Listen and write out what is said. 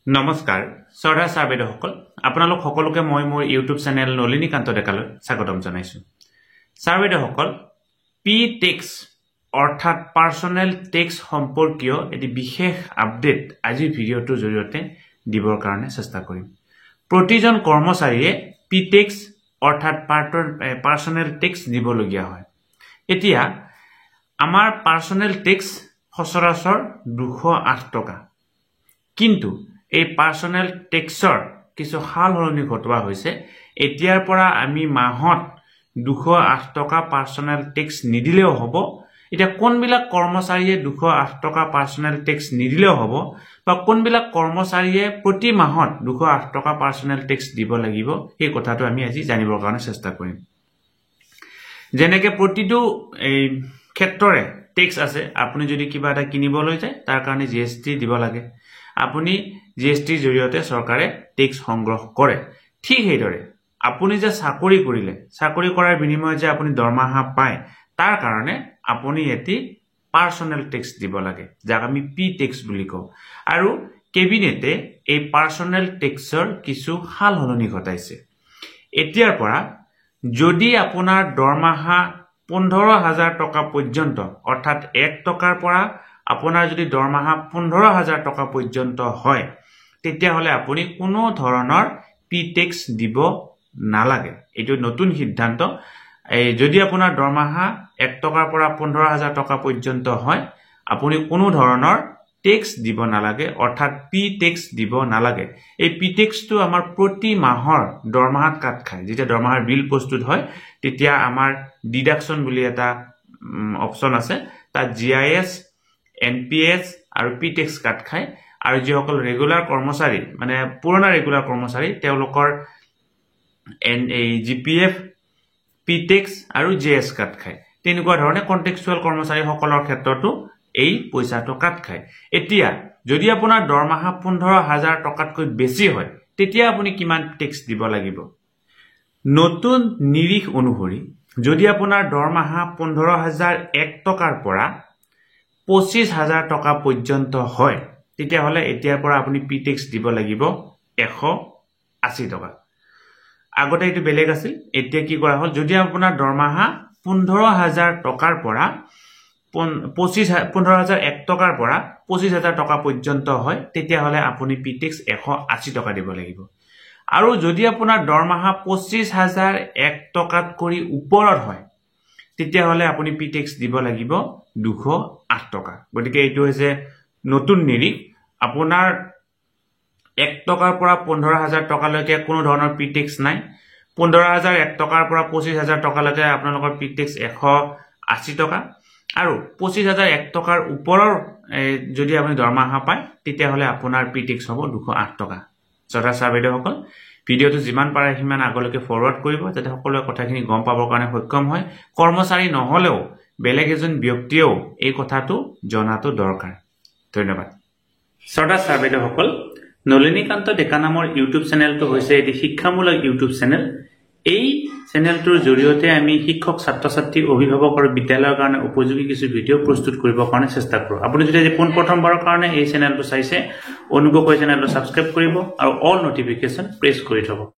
নমস্কাৰ শ্ৰদ্ধা ছাৰ বাইদেউসকল আপোনালোক সকলোকে মই মোৰ ইউটিউব চেনেল নলিনীকান্ত ডেকালৈ স্বাগতম জনাইছো ছাৰ বাইদেউসকল পি টেক্স অৰ্থাৎ পাৰ্সোনেল টেক্স সম্পৰ্কীয় এটি বিশেষ আপডেট আজি ভিডিওটোৰ জৰিয়তে দিবৰ কাৰণে চেষ্টা কৰিম প্ৰতিজন কৰ্মচাৰীয়ে পি টেক্স অৰ্থাৎ পাৰ্সোনেল টেক্স দিবলগীয়া হয় এতিয়া আমাৰ পাৰ্সোনেল টেক্স সচৰাচৰ 208 টকা কিন্তু এই পাৰ্সোনেল টেক্সৰ কিছু হাল হলনি ঘটোৱা হৈছে এতিয়াৰ পৰা আমি মাহত 208 টকা পাৰ্সোনেল টেক্স নিদিলেও হ'ব এটা কোনবিলাক কৰ্মচাৰীয়ে 208 টকা পাৰ্সোনেল টেক্স নিদিলেও হ'ব বা কোনবিলাক কৰ্মচাৰীয়ে প্ৰতি মাহত 208 টকা পাৰ্সোনেল টেক্স দিব লাগিব এই কথাটো আমি আজি জানিবৰ কাৰণে চেষ্টা কৰিম যেনেকৈ প্ৰতিটো এই ক্ষেত্ৰৰে টেক্স আছে আপুনি যদি কিবা এটা কিনিবলৈ যায় তাৰ কাৰণে জিএসটি দিব লাগে আপুনি জিএসটিৰ জৰিয়তে চৰকাৰে টেক্স সংগ্ৰহ কৰে ঠিক হেইদৰে আপুনি যে চাকৰি কৰিলে চাকৰি কৰাৰ বিনিময়ত যে আপুনি দৰমহা পায় তাৰ কাৰণে আপুনি এটি পাৰ্সোনেল টেক্স দিব লাগে যাক আমি পি টেক্স বুলি কওঁ আৰু কেবিনেটে এই পাৰ্সোনেল টেক্সৰ কিছু হাল হলনি ঘটাইছে এতিয়াৰ পৰা যদি আপোনাৰ দৰমহা 15000 টকা পৰ্যন্ত অৰ্থাৎ 1 টকাৰ পৰা আপোনাৰ যদি দৰমহা 15000 টকা পৰ্যন্ত হয় তেতিয়া হলে আপুনি কোনো ধৰণৰ পি টেক্স দিব নালাগে এটো নতুন সিদ্ধান্ত যদি আপোনাৰ দৰমহা 1 টকাৰ পৰা 15000 টকা পৰ্যন্ত হয় আপুনি কোনো ধৰণৰ টেক্স দিব নালাগে অৰ্থাৎ পি টেক্স দিব নালাগে এই পি টেক্সটো আমাৰ প্ৰতি মাহৰ দৰমহাত কাট খায় যেতিয়া দৰমহাৰ বিল প্ৰস্তুত হয় তেতিয়া আমাৰ ডিডাকশন বুলি এটা অপচন আছে তাত জিআইএস এনপিএস আৰু পি টেক্স কাট খায় আৰু যিসকল ৰেগুলাৰ কৰ্মচাৰী মানে পুৰণা ৰেগুলাৰ কৰ্মচাৰী তেওঁলোকৰ জিপিএফ পি টেক্স আৰু জিএস কাট খায় তেনেকুৱা ধৰণে কন্টেক্সচুৱেল কৰ্মচাৰী সকলৰ ক্ষেত্ৰতো এই পইচাটো কাট খায় এতিয়া যদি আপোনাৰ দৰমহা 15000 টকাতকৈ বেছি হয় তেতিয়া আপুনি কিমান টেক্স দিব লাগিব নতুন নিৰিখ অনুসৰি যদি আপোনাৰ দৰমহা 15001 টকাৰ পৰা 25000 টকা পৰ্যন্ত হয় তেতিয়া হলে এতিয়াৰ পৰা আপুনি পি টেক্স দিব লাগিব 180 টকা আগতে এটো বেলেগ আছিল এতিয়া কি কৰা হল যদি আপোনাৰ দৰমহা 15000 টকাৰ পৰা 15001 টকাৰ পৰা 25000 টকা পৰ্যন্ত হয় তেতিয়া হলে আপুনি পি টেক্স 180 টকা দিব লাগিব আৰু যদি আপোনাৰ দৰমহা 25001 টকাত কৰি ওপৰত হয় তেতিয়া হলে আপুনি পি টেক্স দিব লাগিব 208 টকা গতিকে এটো হৈছে নতুন নিৰিখ আপোনাৰ 1 টকাৰ পৰা 15000 টকা লৈকে কোনো ধৰণৰ পি টেক্স নাই 15001 টকাৰ পৰা 25000 টকা লৈকে আপোনালোকৰ পি টেক্স 180 টকা আৰু 25001 টকাৰ ওপৰৰ যদি আপুনি দৰমহা পায় তেতিয়া হলে আপোনাৰ পি টেক্স হ'ব 208 টকা শ্ৰদ্ধা ছাৰ বাইদেউসকল ভিডিওটো যিমান পাৰে সিমান আগলৈকে ফৰৱাৰ্ড কৰিব যাতে সকলোৱে কথাখিনি গম পাবৰ কাৰণে সক্ষম হয় কৰ্মচাৰী নহলেও বেলেগ এজন ব্যক্তিয়েও এই কথাটো জনাটো দৰকাৰ ধন্যবাদ শ্ৰদ্ধা ছাৰ বাইদেউসকল নলিনীকান্ত ডেকা নামৰ ইউটিউব চেনেলটো হৈছে এটি শিক্ষামূলক ইউটিউব চেনেল এই চেনেলটোৰ জৰিয়তে আমি শিক্ষক ছাত্ৰ ছাত্ৰী অভিভাৱক আৰু বিদ্যালয়ৰ কাৰণে উপযোগী কিছু ভিডিও প্ৰস্তুত কৰিব কাৰণে চেষ্টা কৰো আপুনি যদি পোন প্ৰথমবাৰৰ কাৰণে এই চেনেলটো চাইছে অনুগ্ৰহ কৰি চেনেলটো সাবস্ক্ৰাইব কৰিব আৰু অল নটিফিকেশন প্ৰেছ কৰি থব